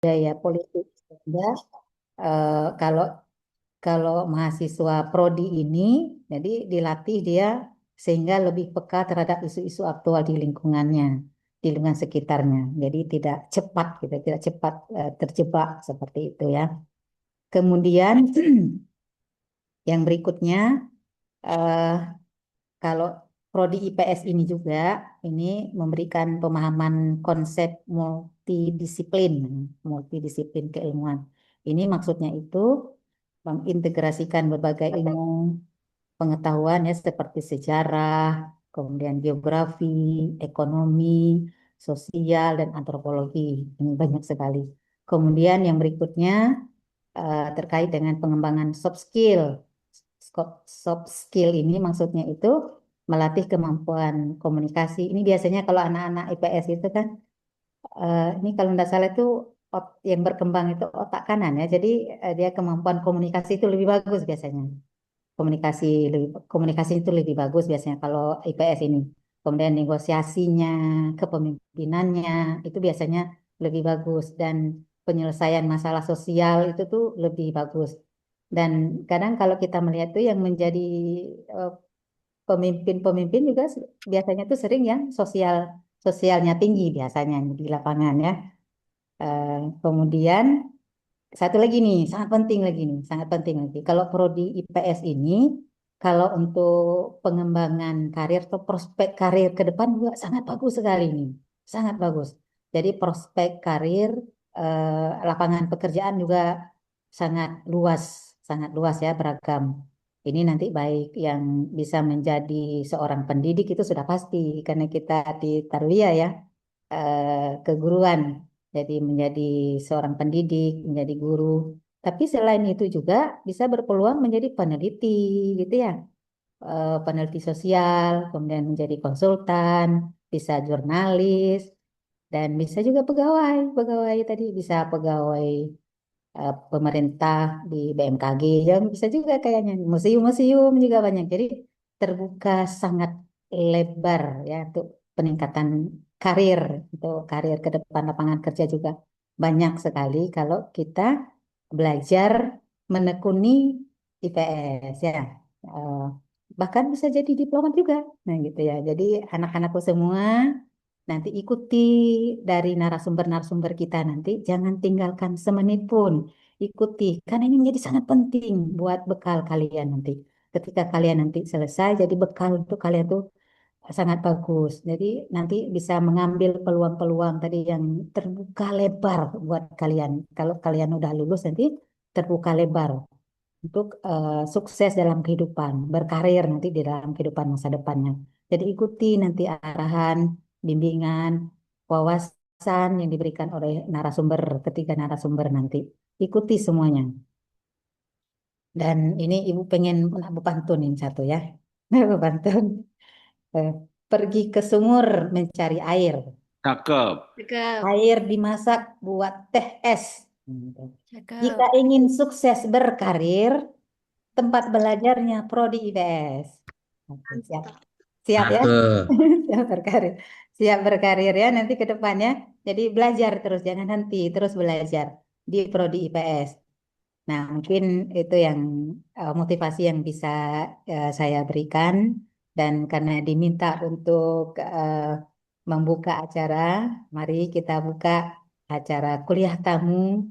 budaya politik sehingga kalau mahasiswa prodi ini jadi dilatih dia sehingga lebih peka terhadap isu-isu aktual di lingkungannya, di lingkungan sekitarnya. Jadi tidak cepat gitu, tidak cepat terjebak seperti itu ya. Kemudian yang berikutnya eh, kalau prodi IPS ini juga ini memberikan pemahaman konsep multidisiplin keilmuan. Ini maksudnya itu mengintegrasikan berbagai ilmu pengetahuan ya seperti sejarah, kemudian geografi, ekonomi, sosial dan antropologi. Ini banyak sekali. Kemudian yang berikutnya terkait dengan pengembangan soft skill. Soft skill ini maksudnya itu melatih kemampuan komunikasi. Ini biasanya kalau anak-anak IPS itu kan, ini kalau tidak salah itu yang berkembang itu otak kanan ya. Jadi dia kemampuan komunikasi itu lebih bagus biasanya. Komunikasi itu lebih bagus biasanya kalau IPS ini. Kemudian negosiasinya, kepemimpinannya itu biasanya lebih bagus dan penyelesaian masalah sosial itu tuh lebih bagus. Dan kadang kalau kita melihat tuh yang menjadi eh, pemimpin-pemimpin juga biasanya tuh sering yang sosialnya tinggi biasanya di lapangan ya. Kemudian satu lagi nih, sangat penting lagi nih, sangat penting lagi. Kalau prodi IPS ini, kalau untuk pengembangan karir atau prospek karir ke depan juga sangat bagus sekali nih, sangat bagus. Jadi prospek karir, lapangan pekerjaan juga sangat sangat luas ya, beragam. Ini nanti baik yang bisa menjadi seorang pendidik itu sudah pasti, karena kita di Tarwiyah ya, keguruan. Jadi menjadi seorang pendidik, menjadi guru. Tapi selain itu juga bisa berpeluang menjadi peneliti gitu ya. Peneliti sosial, kemudian menjadi konsultan, bisa jurnalis, dan bisa juga pegawai. Pegawai tadi bisa pegawai pemerintah di BMKG, ya bisa juga kayaknya. Museum-museum juga banyak. Jadi terbuka sangat lebar ya untuk peningkatan karir, untuk karir ke depan lapangan kerja juga banyak sekali kalau kita belajar menekuni IPS ya. Eh, Bahkan bisa jadi diplomat juga. Nah gitu ya. Jadi anak-anakku semua nanti ikuti dari narasumber-narasumber kita nanti, jangan tinggalkan semenit pun. Ikuti, karena ini menjadi sangat penting buat bekal kalian nanti. Ketika kalian nanti selesai, jadi bekal untuk kalian tuh sangat bagus. Jadi nanti bisa mengambil peluang-peluang tadi yang terbuka lebar buat kalian. Kalau kalian udah lulus nanti terbuka lebar untuk sukses dalam kehidupan, berkarir nanti di dalam kehidupan masa depannya. Jadi ikuti nanti arahan, bimbingan, wawasan yang diberikan oleh narasumber, ketiga narasumber nanti. Ikuti semuanya. Dan ini Ibu pengen aku pantunin satu ya. Aku pantun. Eh, Pergi ke sumur mencari air. Cakep. Cakep, Air dimasak buat teh es. cakep. Jika ingin sukses berkarir, tempat belajarnya Prodi IPS. Oke, siap. Mantap. Siap ya. Cakep. Siap berkarir. Siap berkarir ya nanti ke depannya. Jadi belajar terus, jangan henti, terus belajar di Prodi IPS. Nah, mungkin itu yang motivasi yang bisa saya berikan. Dan karena diminta untuk membuka acara, mari kita buka acara kuliah tamu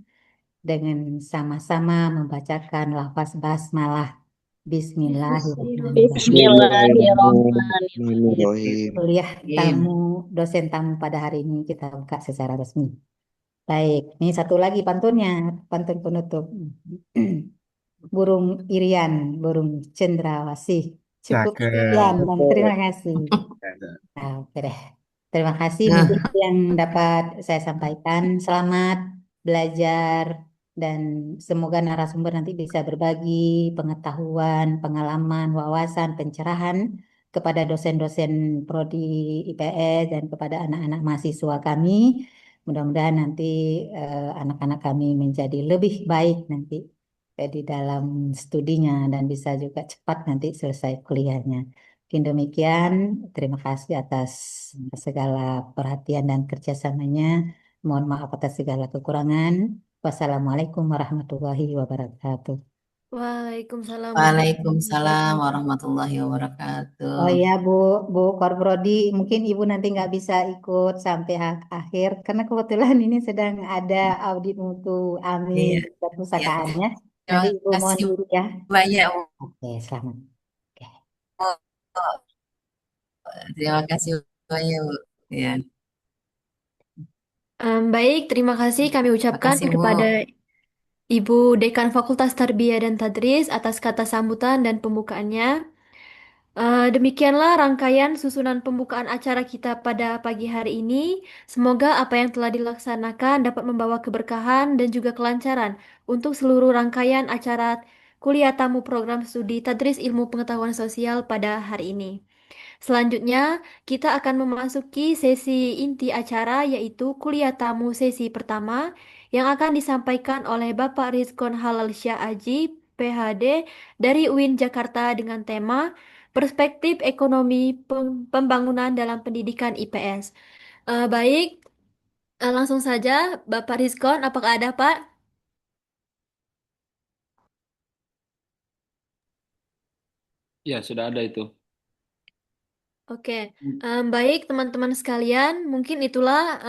dengan sama-sama membacakan lafaz basmalah. Bismillahirrahmanirrahim. Bismillahirrahmanirrahim. Bismillahirrahmanirrahim. Kuliah tamu, dosen tamu pada hari ini kita buka secara resmi. Baik, ini satu lagi pantunnya, pantun penutup. Burung Irian, burung cendrawasih. Cukup sekian Cakep. dan terima kasih. Nah, oke deh. Terima kasih Nah, mungkin itu yang dapat saya sampaikan. Selamat belajar dan semoga narasumber nanti bisa berbagi pengetahuan, pengalaman, wawasan, pencerahan kepada dosen-dosen prodi IPS dan kepada anak-anak mahasiswa kami. Mudah-mudahan nanti anak-anak kami menjadi lebih baik nanti di dalam studinya dan bisa juga cepat nanti selesai kuliahnya. Mungkin demikian, terima kasih atas segala perhatian dan kerjasamanya. Mohon maaf atas segala kekurangan. Wassalamualaikum warahmatullahi wabarakatuh. Waalaikumsalam warahmatullahi Waalaikumsalam wabarakatuh. warahmatullahi wabarakatuh. Oh ya Bu Korbrodi, mungkin Ibu nanti nggak bisa ikut sampai akhir karena kebetulan ini sedang ada audit mutu Amin Iya, iya. perpustakaannya. Terima Nanti Ibu mohon kasih diri ya. banyak, Bu. Oke, selamat. Oke. Terima kasih banyak, Bu. Ya, Baik, terima kasih kami terima ucapkan kasih, Bu. kepada Ibu Dekan Fakultas Tarbiyah dan Tadris atas kata sambutan dan pembukaannya. Demikianlah rangkaian susunan pembukaan acara kita pada pagi hari ini. Semoga apa yang telah dilaksanakan dapat membawa keberkahan dan juga kelancaran untuk seluruh rangkaian acara kuliah tamu program studi Tadris Ilmu Pengetahuan Sosial pada hari ini. Selanjutnya, kita akan memasuki sesi inti acara yaitu kuliah tamu sesi pertama yang akan disampaikan oleh Bapak Rizkon Halal Syah Aji, PhD dari UIN Jakarta dengan tema Perspektif Ekonomi Pembangunan dalam Pendidikan IPS. Baik, langsung saja Bapak Rizkon, apakah ada Pak? Ya, sudah ada itu. Oke, baik teman-teman sekalian, mungkin itulah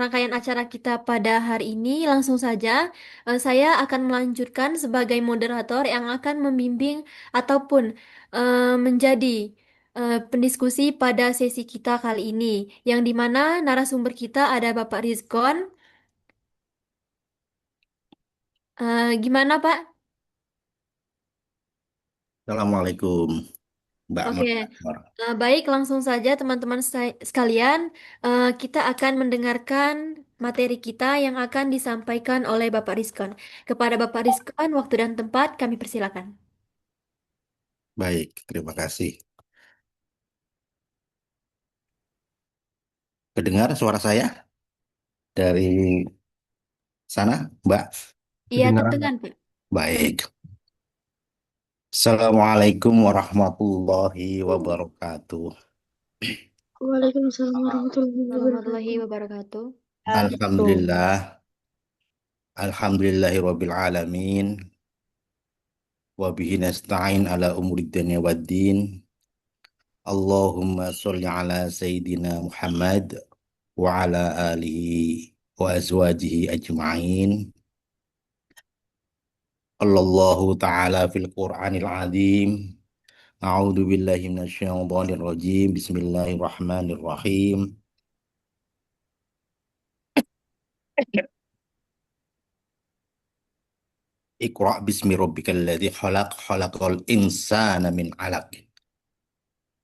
rangkaian acara kita pada hari ini. Langsung saja, saya akan melanjutkan sebagai moderator yang akan membimbing ataupun menjadi pendiskusi pada sesi kita kali ini, yang dimana narasumber kita ada Bapak Rizkon. Gimana Pak? Assalamualaikum, Mbak Oke, Moderator. Baik, langsung saja teman-teman sekalian, kita akan mendengarkan materi kita yang akan disampaikan oleh Bapak Rizkon. Kepada Bapak Rizkon, waktu dan tempat kami persilakan. Baik, terima kasih. Kedengar suara saya dari sana, Mbak? Iya, Kedengaran, Mbak? terdengar, Pak. Baik. Assalamualaikum warahmatullahi wabarakatuh. Waalaikumsalam warahmatullahi Warahmatullahi wabarakatuh. wabarakatuh. Alhamdulillah, alhamdulillahirabbil alamin, wa bihi nasta'in ala umuri dunya waddin. Allahumma sholli ala sayyidina Muhammad wa ala alihi wa azwajihi ajma'in. Allahu ta'ala fil Qur'anil azim. A'udzu billahi minasyaitonir rajim. Bismillahirrahmanirrahim. Iqra' bismi rabbikal ladzi khalaq, khalaqal insana min 'alaq.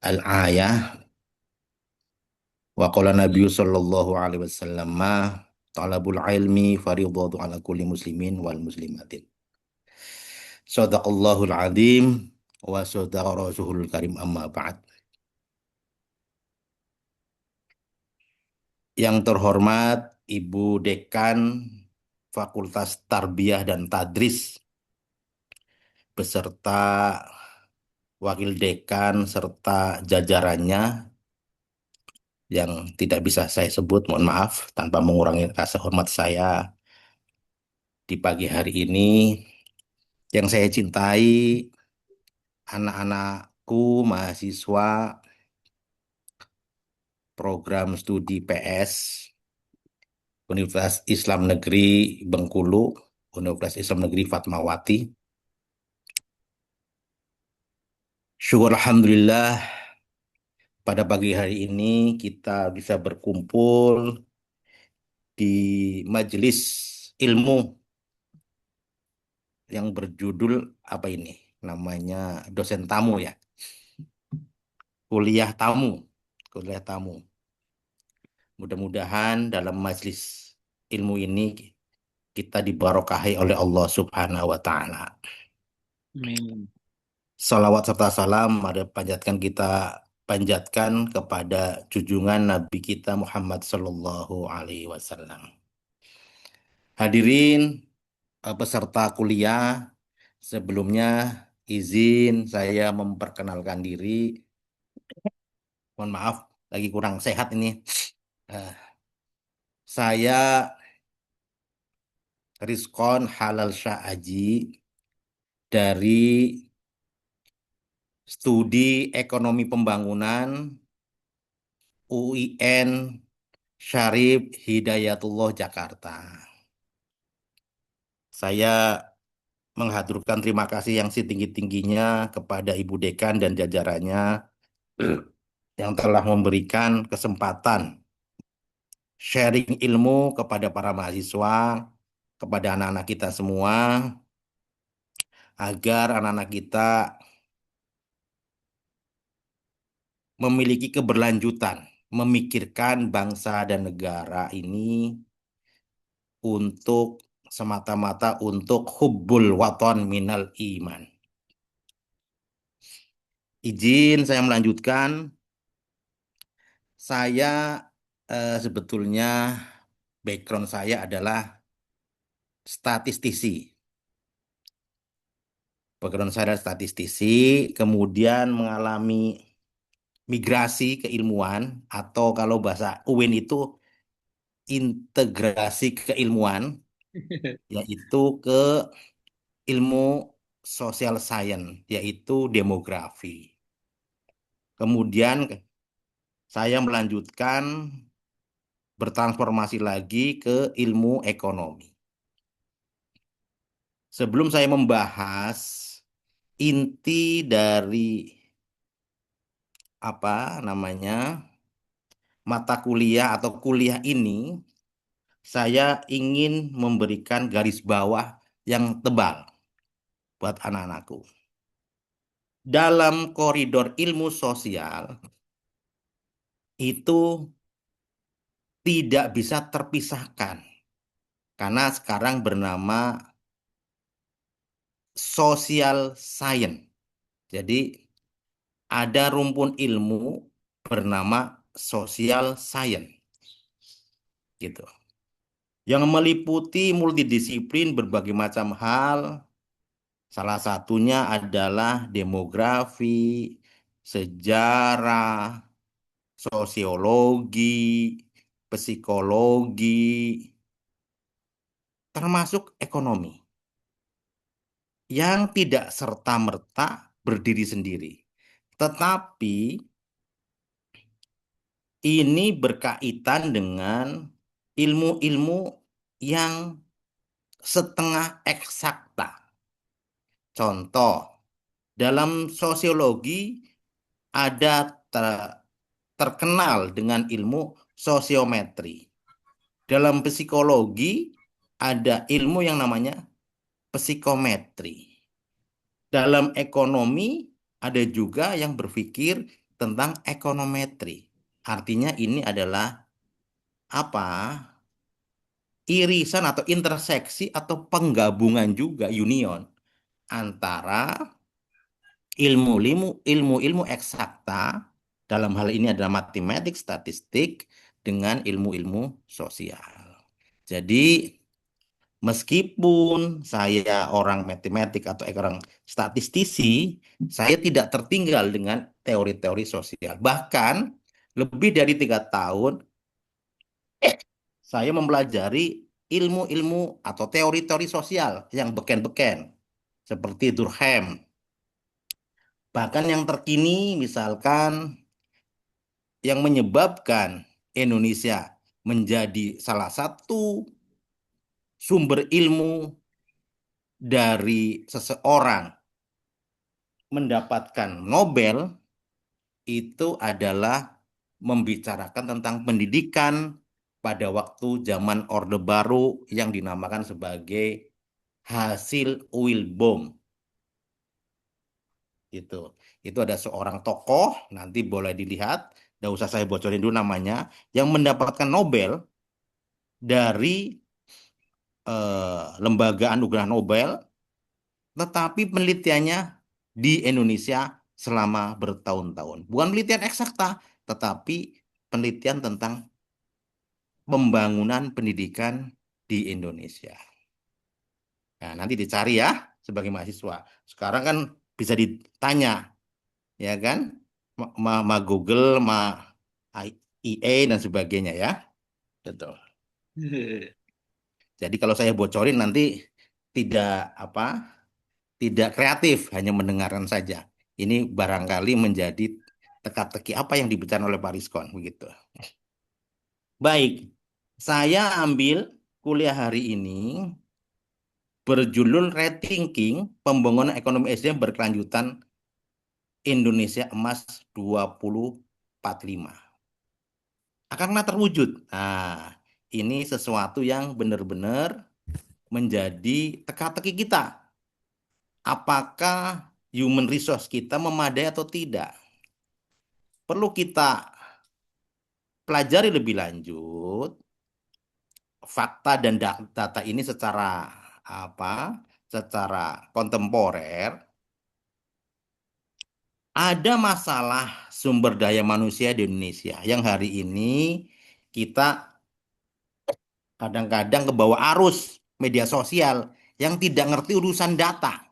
Al-ayah wa qala nabiyyu sallallahu alaihi wasallam ma talabul ilmi fardhu ala kulli muslimin wal muslimatin. Shadaqallahul azim wa shadaqa rasulul karim, amma ba'd. Yang terhormat Ibu Dekan Fakultas Tarbiyah dan Tadris beserta Wakil Dekan serta jajarannya yang tidak bisa saya sebut, mohon maaf, tanpa mengurangi rasa hormat saya di pagi hari ini. Yang saya cintai, anak-anakku, mahasiswa program studi PS Universitas Islam Negeri Bengkulu, Universitas Islam Negeri Fatmawati. Syukur Alhamdulillah, pada pagi hari ini kita bisa berkumpul di majelis ilmu yang berjudul apa ini? Namanya dosen tamu ya. Kuliah tamu. Kuliah tamu. Mudah-mudahan dalam majelis ilmu ini kita dibarokahi oleh Allah Subhanahu wa taala. Amin. Salawat serta salam kita panjatkan kepada junjungan Nabi kita Muhammad Sallallahu Alaihi Wasallam. Hadirin peserta kuliah, sebelumnya izin saya memperkenalkan diri. Mohon maaf, lagi kurang sehat ini. Eh, Saya Rizkon Halal Shah Aji dari Studi Ekonomi Pembangunan UIN Syarif Hidayatullah Jakarta. Saya menghaturkan terima kasih yang setinggi-tingginya kepada Ibu Dekan dan jajarannya yang telah memberikan kesempatan sharing ilmu kepada para mahasiswa, kepada anak-anak kita semua, agar anak-anak kita memiliki keberlanjutan, memikirkan bangsa dan negara ini untuk semata-mata untuk hubbul waton minal iman. Izin saya melanjutkan. Saya sebetulnya background saya adalah statistisi. Background saya adalah statistisi, kemudian mengalami migrasi keilmuan atau kalau bahasa UIN itu integrasi keilmuan, yaitu ke ilmu social science, yaitu demografi. Kemudian saya melanjutkan bertransformasi lagi ke ilmu ekonomi. Sebelum saya membahas inti dari apa namanya mata kuliah atau kuliah ini, saya ingin memberikan garis bawah yang tebal buat anak-anakku. Dalam koridor ilmu sosial itu tidak bisa terpisahkan karena sekarang bernama social science. Jadi ada rumpun ilmu bernama social science gitu. Yang meliputi multidisiplin berbagai macam hal. Salah satunya adalah demografi, sejarah, sosiologi, psikologi, termasuk ekonomi yang tidak serta-merta berdiri sendiri. Tetapi ini berkaitan dengan ilmu-ilmu yang setengah eksakta. Contoh, dalam sosiologi ada terkenal dengan ilmu sosiometri. Dalam psikologi ada ilmu yang namanya psikometri. Dalam ekonomi ada juga yang berpikir tentang ekonometri. Artinya ini adalah apa? Irisan atau interseksi atau penggabungan juga union antara ilmu-ilmu eksakta, dalam hal ini adalah matematik, statistik, dengan ilmu-ilmu sosial. Jadi meskipun saya orang matematik atau orang statistisi, saya tidak tertinggal dengan teori-teori sosial. Bahkan lebih dari 3 tahun saya mempelajari ilmu-ilmu atau teori-teori sosial yang beken-beken seperti Durkheim. Bahkan yang terkini misalkan yang menyebabkan Indonesia menjadi salah satu sumber ilmu dari seseorang mendapatkan Nobel itu adalah membicarakan tentang pendidikan pada waktu zaman Orde Baru yang dinamakan sebagai hasil Wilbom. Itu ada seorang tokoh, nanti boleh dilihat, tidak usah saya bocorin dulu namanya, yang mendapatkan Nobel dari Lembaga Anugerah Nobel, tetapi penelitiannya di Indonesia selama bertahun-tahun. Bukan penelitian eksakta, tetapi penelitian tentang pembangunan pendidikan di Indonesia. Nah, nanti dicari ya sebagai mahasiswa. Sekarang kan bisa ditanya, ya kan? Ma Google, ma IA dan sebagainya ya. Betul. Jadi kalau saya bocorin nanti tidak apa, tidak kreatif, hanya mendengarkan saja. Ini barangkali menjadi teka-teki apa yang dibicarakan oleh Pak Rizkon begitu. Baik, saya ambil kuliah hari ini berjudul Rethinking Pembangunan Ekonomi SDM Berkelanjutan Indonesia Emas 2045. Akarnya terwujud. Nah, ini sesuatu yang benar-benar menjadi teka-teki kita. Apakah human resource kita memadai atau tidak? Perlu kita pelajari lebih lanjut fakta dan data ini secara apa? Secara kontemporer. Ada masalah sumber daya manusia di Indonesia yang hari ini kita kadang-kadang ke bawah arus media sosial yang tidak ngerti urusan data.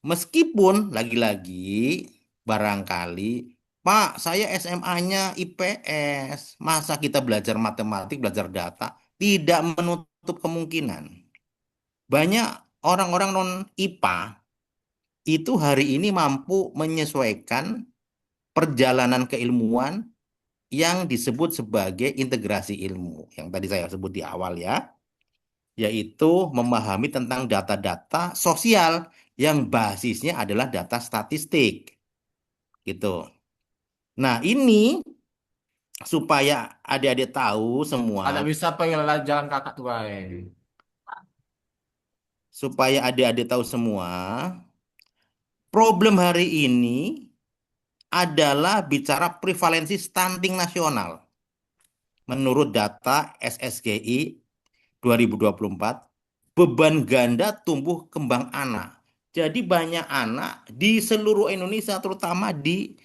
Meskipun lagi-lagi barangkali, Pak, saya SMA-nya IPS, masa kita belajar matematik, belajar data, tidak menutup kemungkinan. Banyak orang-orang non IPA itu hari ini mampu menyesuaikan perjalanan keilmuan yang disebut sebagai integrasi ilmu, yang tadi saya sebut di awal ya, yaitu memahami tentang data-data sosial yang basisnya adalah data statistik, gitu. Nah, ini supaya adik-adik tahu semua, Ada bisa panggil jalan kakak tuh, Bay. supaya adik-adik tahu semua, problem hari ini adalah bicara prevalensi stunting nasional. Menurut data SSGI 2024, beban ganda tumbuh kembang anak. Jadi banyak anak di seluruh Indonesia, terutama di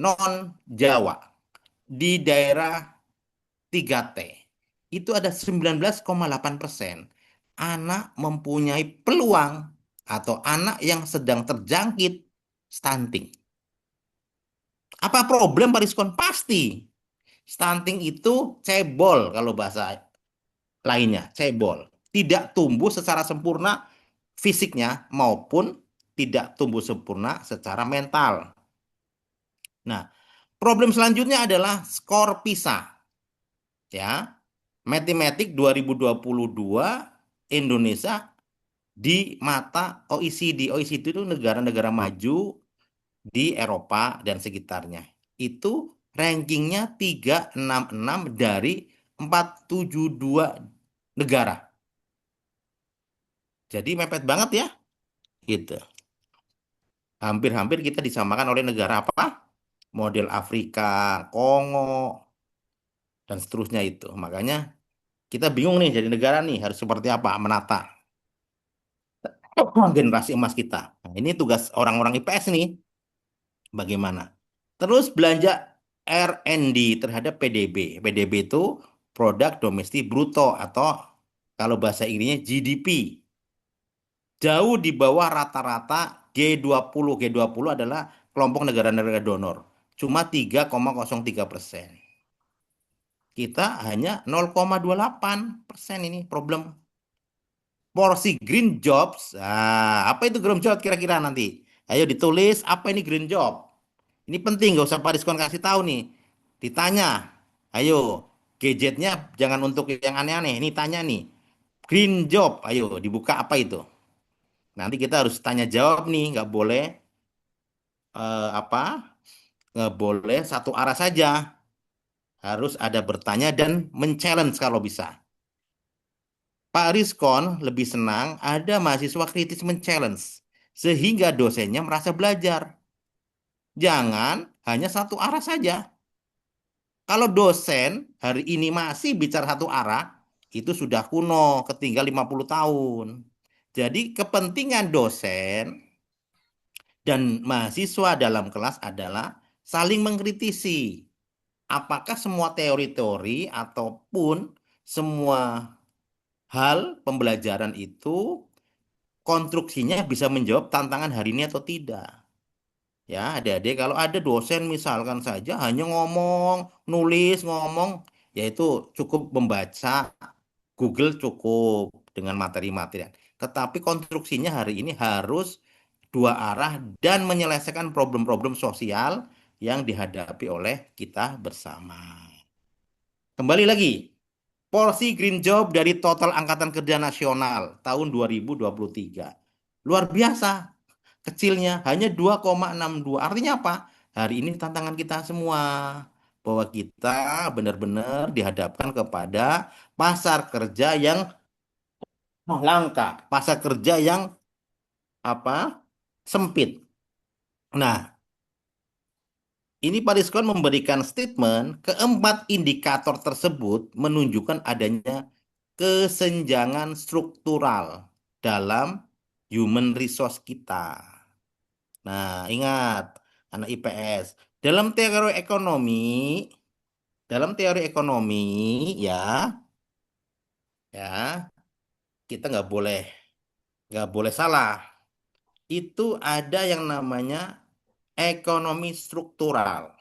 non-Jawa, di daerah 3T, itu ada 19,8% anak mempunyai peluang atau anak yang sedang terjangkit stunting. Apa problem Pak Rizkon? Pasti. Stunting itu cebol kalau bahasa lainnya, cebol. Tidak tumbuh secara sempurna fisiknya maupun tidak tumbuh sempurna secara mental. Nah, problem selanjutnya adalah skor PISA. Ya. Matematik 2022 Indonesia di mata OECD. OECD itu negara-negara maju di Eropa dan sekitarnya. Itu rankingnya 366 dari 472 negara. Jadi mepet banget ya. Gitu. Hampir-hampir kita disamakan oleh negara apa? Model Afrika, Kongo, dan seterusnya itu. Makanya kita bingung nih jadi negara nih harus seperti apa menata generasi emas kita. Nah, ini tugas orang-orang IPS nih. Bagaimana? Terus belanja R&D terhadap PDB. PDB itu produk domestik bruto atau kalau bahasa Inggrisnya GDP. Jauh di bawah rata-rata G20. G20 adalah kelompok negara-negara donor. Cuma 3,03%. Kita hanya 0,28% ini problem. Porsi green jobs. Nah, apa itu green job kira-kira nanti? Ayo ditulis apa ini green job. Ini penting, gak usah Pak Rizkon kasih tahu nih. Ditanya. Ayo, gadgetnya jangan untuk yang aneh-aneh. Ini tanya nih. Green job, ayo dibuka apa itu? Nanti kita harus tanya jawab nih, nggak boleh apa? Nggak boleh satu arah saja. Harus ada bertanya dan men-challenge kalau bisa. Pak Rizkon lebih senang ada mahasiswa kritis men-challenge sehingga dosennya merasa belajar. Jangan hanya satu arah saja. Kalau dosen hari ini masih bicara satu arah, itu sudah kuno, ketinggal 50 tahun. Jadi kepentingan dosen dan mahasiswa dalam kelas adalah saling mengkritisi. Apakah semua teori-teori ataupun semua hal pembelajaran itu konstruksinya bisa menjawab tantangan hari ini atau tidak. Ya, adik-adik, kalau ada dosen misalkan saja hanya ngomong, nulis, ngomong, yaitu cukup membaca Google cukup dengan materi-materi. Tetapi konstruksinya hari ini harus dua arah dan menyelesaikan problem-problem sosial yang dihadapi oleh kita bersama. Kembali lagi, porsi green job dari total Angkatan Kerja Nasional tahun 2023. Luar biasa kecilnya, hanya 2,62. Artinya apa? Hari ini tantangan kita semua bahwa kita benar-benar dihadapkan kepada pasar kerja yang langka, pasar kerja yang apa? Sempit. Nah, ini Pak Diskon memberikan statement keempat indikator tersebut menunjukkan adanya kesenjangan struktural dalam human resource kita. Nah, ingat anak IPS, dalam teori ekonomi ya, ya kita nggak boleh salah. Itu ada yang namanya ekonomi struktural.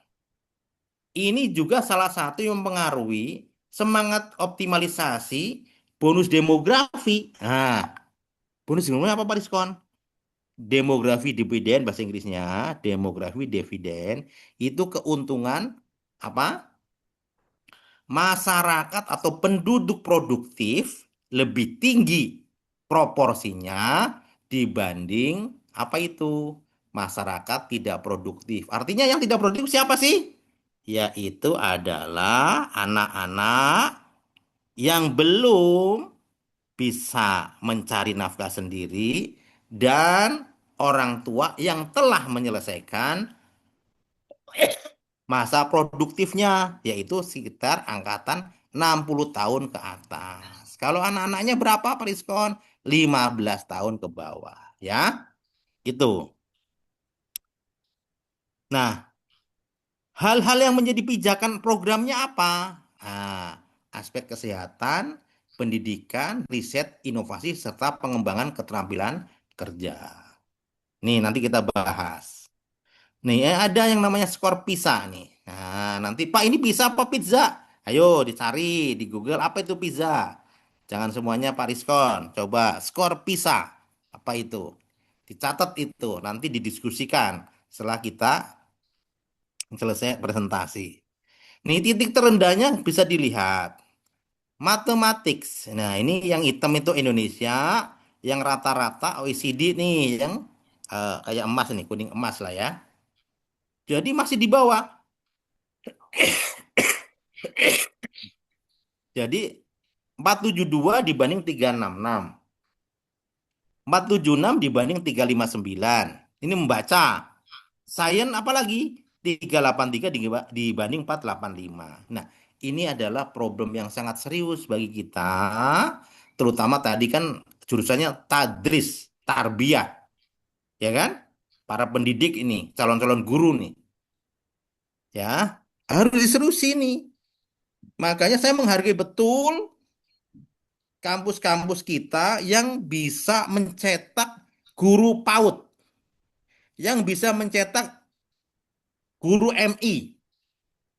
Ini juga salah satu yang mempengaruhi semangat optimalisasi bonus demografi. Nah, bonus demografi apa Pak Diskon? Demografi dividen bahasa Inggrisnya, demografi dividen itu keuntungan apa? Masyarakat atau penduduk produktif lebih tinggi proporsinya dibanding apa itu? Masyarakat tidak produktif. Artinya yang tidak produktif siapa sih? Yaitu adalah anak-anak yang belum bisa mencari nafkah sendiri dan orang tua yang telah menyelesaikan masa produktifnya, yaitu sekitar angkatan 60 tahun ke atas. Kalau anak-anaknya berapa, Pak Rizkon? 15 tahun ke bawah, ya. Itu. Nah, hal-hal yang menjadi pijakan programnya apa? Nah, aspek kesehatan, pendidikan, riset, inovasi, serta pengembangan keterampilan kerja. Nih, nanti kita bahas. Nih, ada yang namanya skor PISA nih. Nah, nanti Pak ini pizza apa pizza? Ayo dicari di Google apa itu pizza. Jangan semuanya Pak Rizkon. Coba skor PISA. Apa itu? Dicatat itu, nanti didiskusikan setelah kita selesai presentasi. Nih, titik terendahnya bisa dilihat. Mathematics. Nah, ini yang hitam itu Indonesia, yang rata-rata OECD nih, yang kayak emas nih, kuning emas lah ya. Jadi masih di bawah. Jadi 472 dibanding 366. 476 dibanding 359. Ini membaca. Sains apalagi? 383 dibanding 485. Nah, ini adalah problem yang sangat serius bagi kita. Terutama tadi kan jurusannya tadris, tarbiyah. Ya kan? Para pendidik ini, calon-calon guru nih. Ya, harus diserusi nih. Makanya saya menghargai betul kampus-kampus kita yang bisa mencetak guru PAUD, yang bisa mencetak guru MI,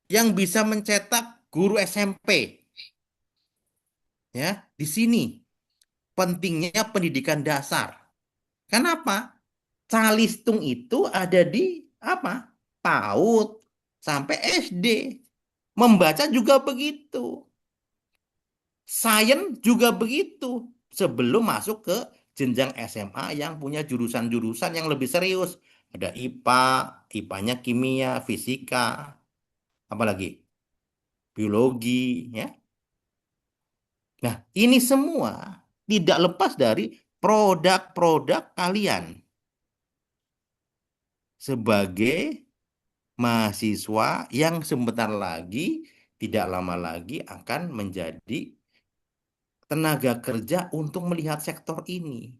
yang bisa mencetak guru SMP. Ya, di sini pentingnya pendidikan dasar. Kenapa? Calistung itu ada di apa? PAUD sampai SD. Membaca juga begitu. Sains juga begitu. Sebelum masuk ke jenjang SMA yang punya jurusan-jurusan yang lebih serius. Ada IPA, IPA-nya kimia, fisika, apalagi biologi, ya. Nah, ini semua tidak lepas dari produk-produk kalian sebagai mahasiswa yang sebentar lagi, tidak lama lagi akan menjadi tenaga kerja untuk melihat sektor ini.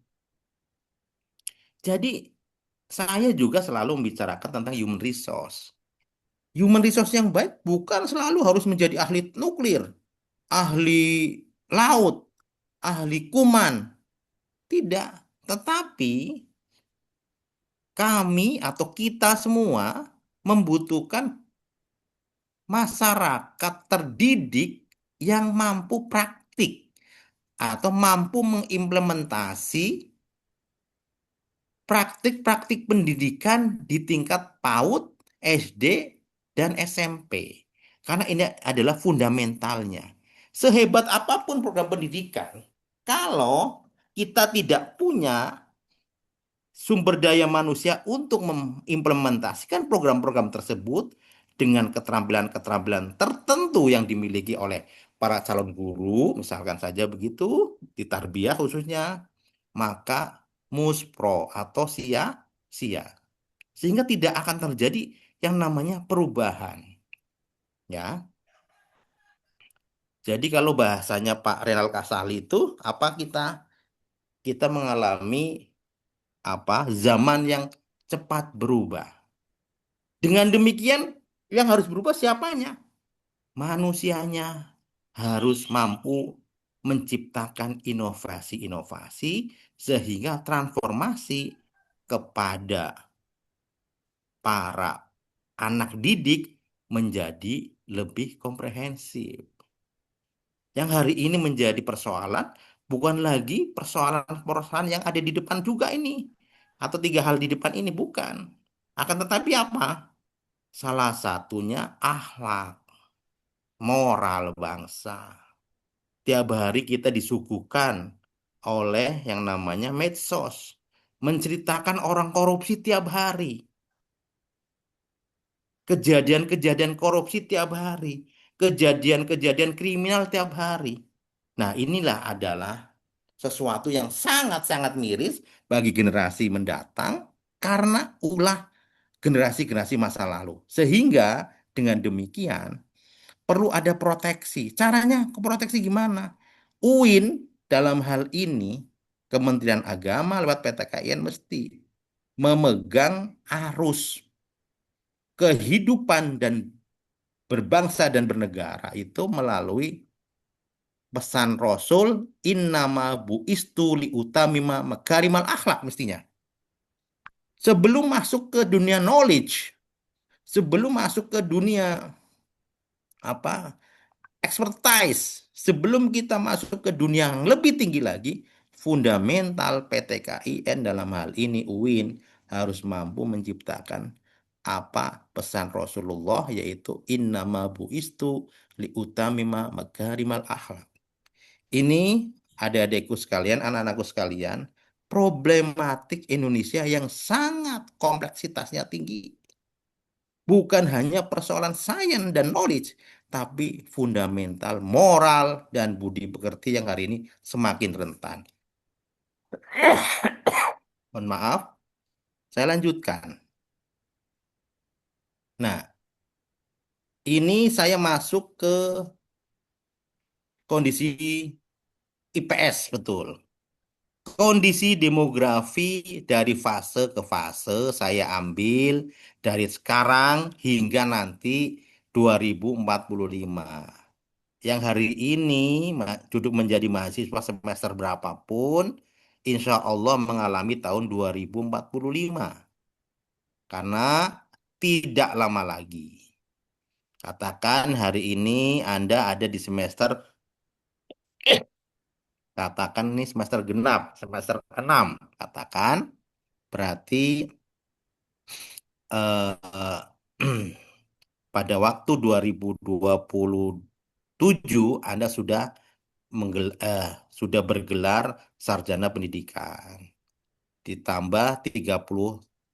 Jadi, saya juga selalu membicarakan tentang human resource. Human resource yang baik bukan selalu harus menjadi ahli nuklir, ahli laut, ahli kuman. Tidak. Tetapi kami atau kita semua membutuhkan masyarakat terdidik yang mampu praktik atau mampu mengimplementasi praktik-praktik pendidikan di tingkat PAUD, SD, dan SMP. Karena ini adalah fundamentalnya. Sehebat apapun program pendidikan, kalau kita tidak punya sumber daya manusia untuk mengimplementasikan program-program tersebut dengan keterampilan-keterampilan tertentu yang dimiliki oleh para calon guru, misalkan saja begitu, di tarbiyah khususnya, maka muspro atau sia-sia. Sehingga tidak akan terjadi yang namanya perubahan. Ya. Jadi kalau bahasanya Pak Renal Kasali itu apa kita mengalami zaman yang cepat berubah. Dengan demikian yang harus berubah siapanya? Manusianya harus mampu menciptakan inovasi-inovasi sehingga transformasi kepada para anak didik menjadi lebih komprehensif. Yang hari ini menjadi persoalan bukan lagi persoalan-persoalan yang ada di depan juga ini. Atau 3 hal di depan ini bukan. Akan tetapi apa? Salah satunya akhlak, moral bangsa. Tiap hari kita disuguhkan oleh yang namanya medsos. Menceritakan orang korupsi tiap hari. Kejadian-kejadian korupsi tiap hari. Kejadian-kejadian kriminal tiap hari. Nah, inilah adalah sesuatu yang sangat-sangat miris bagi generasi mendatang karena ulah generasi-generasi masa lalu. Sehingga dengan demikian perlu ada proteksi. Caranya ke proteksi gimana? UIN dalam hal ini Kementerian Agama lewat PTKIN mesti memegang arus kehidupan dan berbangsa dan bernegara itu melalui pesan Rasul innama buistu liutamima makarimal akhlak mestinya. Sebelum masuk ke dunia knowledge, sebelum masuk ke dunia expertise, sebelum kita masuk ke dunia yang lebih tinggi lagi, fundamental PTKIN dalam hal ini UIN harus mampu menciptakan pesan Rasulullah yaitu innama buistu liutamima makarimal akhlak. Ini adik-adikku sekalian, anak-anakku sekalian, problematik Indonesia yang sangat kompleksitasnya tinggi. Bukan hanya persoalan sains dan knowledge, tapi fundamental, moral, dan budi pekerti yang hari ini semakin rentan. Mohon maaf, saya lanjutkan. Nah, ini saya masuk ke kondisi IPS, betul. Kondisi demografi dari fase ke fase saya ambil dari sekarang hingga nanti 2045. Yang hari ini duduk menjadi mahasiswa semester berapapun, insya Allah mengalami tahun 2045. Karena tidak lama lagi. Katakan hari ini Anda ada di semester katakan ini semester genap, semester 6. Katakan berarti eh, pada waktu 2027 Anda sudah bergelar sarjana pendidikan. Ditambah 30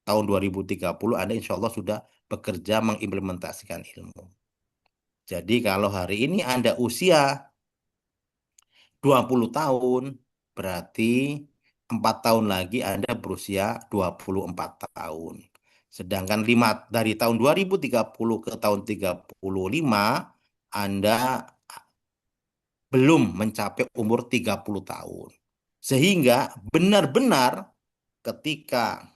tahun 2030 Anda insya Allah sudah bekerja mengimplementasikan ilmu. Jadi kalau hari ini Anda usia 20 tahun, berarti 4 tahun lagi Anda berusia 24 tahun. Sedangkan dari tahun 2030 ke tahun 35, Anda belum mencapai umur 30 tahun. Sehingga benar-benar ketika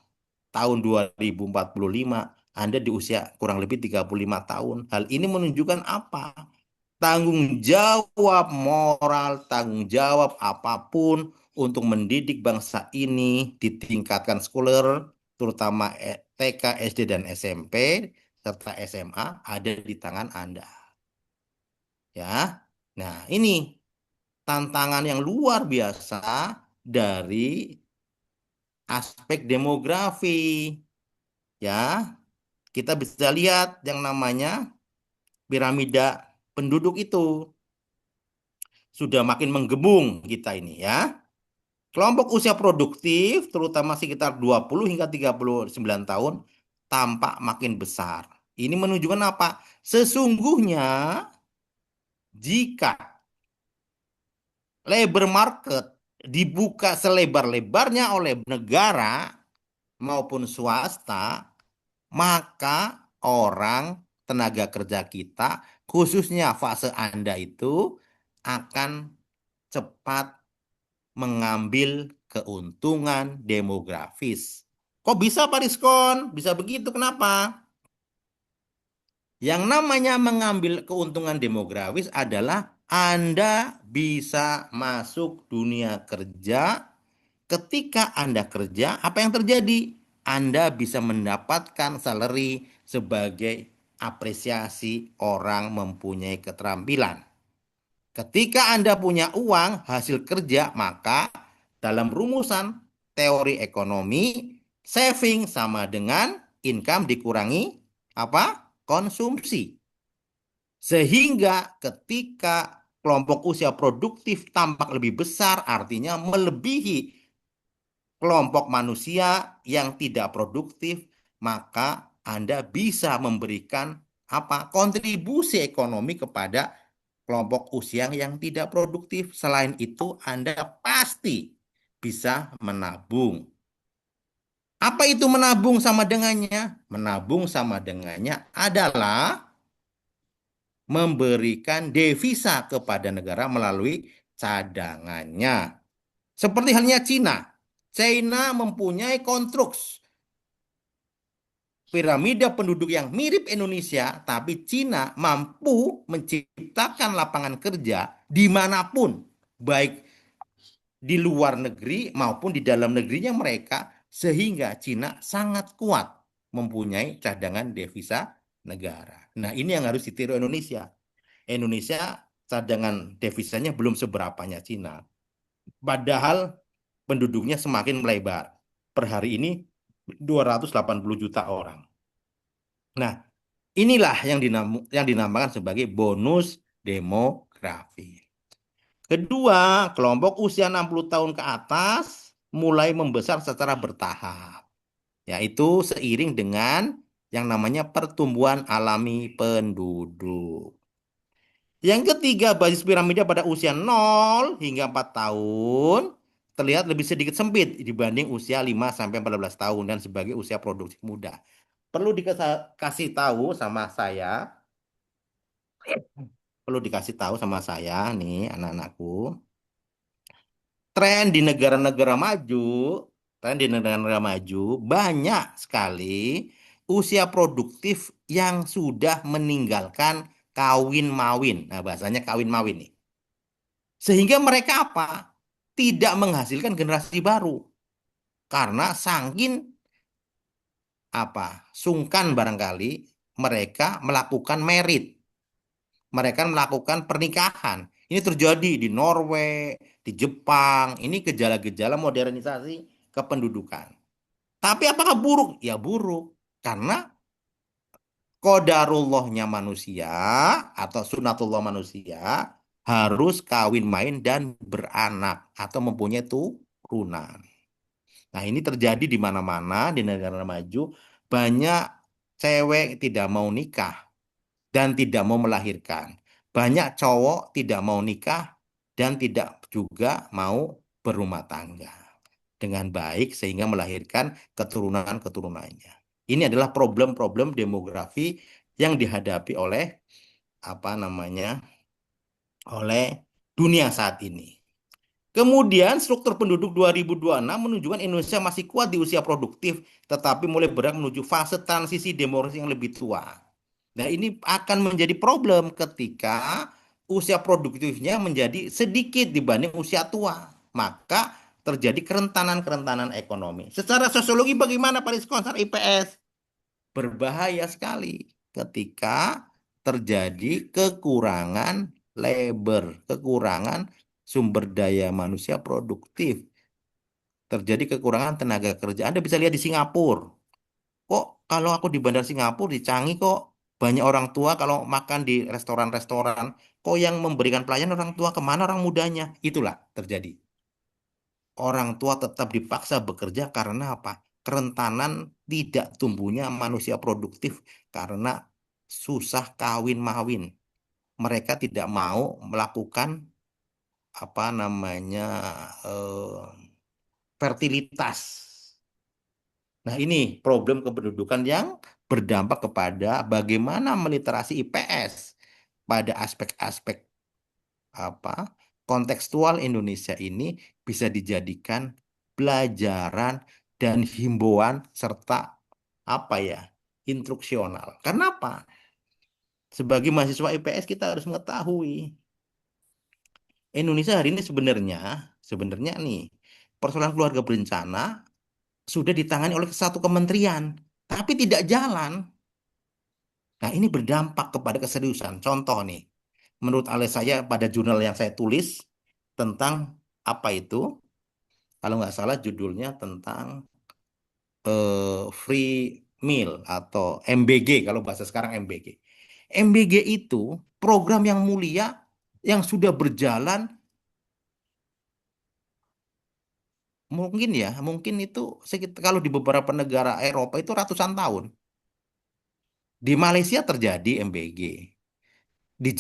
tahun 2045 Anda di usia kurang lebih 35 tahun. Hal ini menunjukkan apa? Tanggung jawab moral, tanggung jawab apapun untuk mendidik bangsa ini ditingkatkan sekolah, terutama TK, SD, dan SMP, serta SMA ada di tangan Anda. Ya, Nah, ini tantangan yang luar biasa dari aspek demografi. Ya, kita bisa lihat yang namanya piramida penduduk itu sudah makin menggebung kita ini ya. Kelompok usia produktif, terutama sekitar 20 hingga 39 tahun, tampak makin besar. Ini menunjukkan apa? Sesungguhnya jika labor market dibuka selebar-lebarnya oleh negara maupun swasta, maka orang tenaga kerja kita, khususnya fase Anda itu, akan cepat mengambil keuntungan demografis. Kok bisa Pak Diskon? Bisa begitu, kenapa? Yang namanya mengambil keuntungan demografis adalah Anda bisa masuk dunia kerja. Ketika Anda kerja, apa yang terjadi? Anda bisa mendapatkan salary sebagai apresiasi orang mempunyai keterampilan. Ketika Anda punya uang hasil kerja, maka dalam rumusan teori ekonomi, saving sama dengan income dikurangi apa? Konsumsi. Sehingga ketika kelompok usia produktif tampak lebih besar, artinya melebihi kelompok manusia yang tidak produktif, maka Anda bisa memberikan apa? Kontribusi ekonomi kepada kelompok usia yang tidak produktif. Selain itu, Anda pasti bisa menabung. Apa itu menabung sama dengannya? Menabung sama dengannya adalah memberikan devisa kepada negara melalui cadangannya. Seperti halnya Cina. China mempunyai konstruksi piramida penduduk yang mirip Indonesia, tapi Cina mampu menciptakan lapangan kerja dimanapun, baik di luar negeri maupun di dalam negerinya mereka, sehingga Cina sangat kuat mempunyai cadangan devisa negara. Nah, ini yang harus ditiru Indonesia. Indonesia cadangan devisanya belum seberapanya Cina. Padahal penduduknya semakin melebar. Per hari ini 280 juta orang. Nah, inilah yang dinamakan sebagai bonus demografi. Kedua, kelompok usia 60 tahun ke atas mulai membesar secara bertahap, yaitu seiring dengan yang namanya pertumbuhan alami penduduk. Yang ketiga, basis piramida pada usia 0 hingga 4 tahun terlihat lebih sedikit sempit dibanding usia 5 sampai 14 tahun dan sebagai usia produktif muda. Perlu dikasih tahu sama saya, nih anak-anakku, tren di negara-negara maju, banyak sekali usia produktif yang sudah meninggalkan kawin mawin. Nah, bahasanya kawin mawin nih. Sehingga mereka apa? Tidak menghasilkan generasi baru. Karena sangkin sungkan barangkali mereka melakukan merit. Mereka melakukan pernikahan. Ini terjadi di Norway, di Jepang. Ini gejala-gejala modernisasi kependudukan. Tapi apakah buruk? Ya buruk. Karena qadarullahnya manusia atau sunatullah manusia harus kawin main dan beranak atau mempunyai turunan. Nah, ini terjadi di mana-mana di negara maju. Banyak cewek tidak mau nikah dan tidak mau melahirkan. Banyak cowok tidak mau nikah dan tidak juga mau berumah tangga dengan baik sehingga melahirkan keturunan-keturunannya. Ini adalah problem-problem demografi yang dihadapi oleh oleh dunia saat ini. Kemudian struktur penduduk 2026 menunjukkan Indonesia masih kuat di usia produktif, tetapi mulai bergerak menuju fase transisi demografi yang lebih tua. Nah, ini akan menjadi problem ketika usia produktifnya menjadi sedikit dibanding usia tua. Maka terjadi kerentanan-kerentanan ekonomi. Secara sosiologi bagaimana Pak Rizkon, IPS? Berbahaya sekali ketika terjadi kekurangan labor, kekurangan sumber daya manusia produktif, terjadi kekurangan tenaga kerja. Anda bisa lihat di Singapura. Kok kalau aku di Bandar Singapura, di Changi kok banyak orang tua kalau makan di restoran-restoran, kok yang memberikan pelayanan orang tua kemana orang mudanya? Itulah terjadi. Orang tua tetap dipaksa bekerja karena apa? Kerentanan tidak tumbuhnya manusia produktif karena susah kawin mawin. Mereka tidak mau melakukan apa namanya eh, fertilitas. Nah, ini problem kependudukan yang berdampak kepada bagaimana meliterasi IPS pada aspek-aspek apa kontekstual Indonesia ini bisa dijadikan pelajaran dan himbauan serta apa ya instruksional. Kenapa? Sebagai mahasiswa IPS kita harus mengetahui Indonesia hari ini sebenarnya nih persoalan keluarga berencana sudah ditangani oleh satu kementerian, tapi tidak jalan. Nah, ini berdampak kepada keseriusan. Contoh nih, menurut alih saya pada jurnal yang saya tulis tentang apa itu, kalau nggak salah judulnya tentang free meal atau MBG, kalau bahasa sekarang MBG. MBG itu program yang mulia yang sudah berjalan mungkin itu sekitar kalau di beberapa negara Eropa itu ratusan tahun. Di Malaysia terjadi MBG.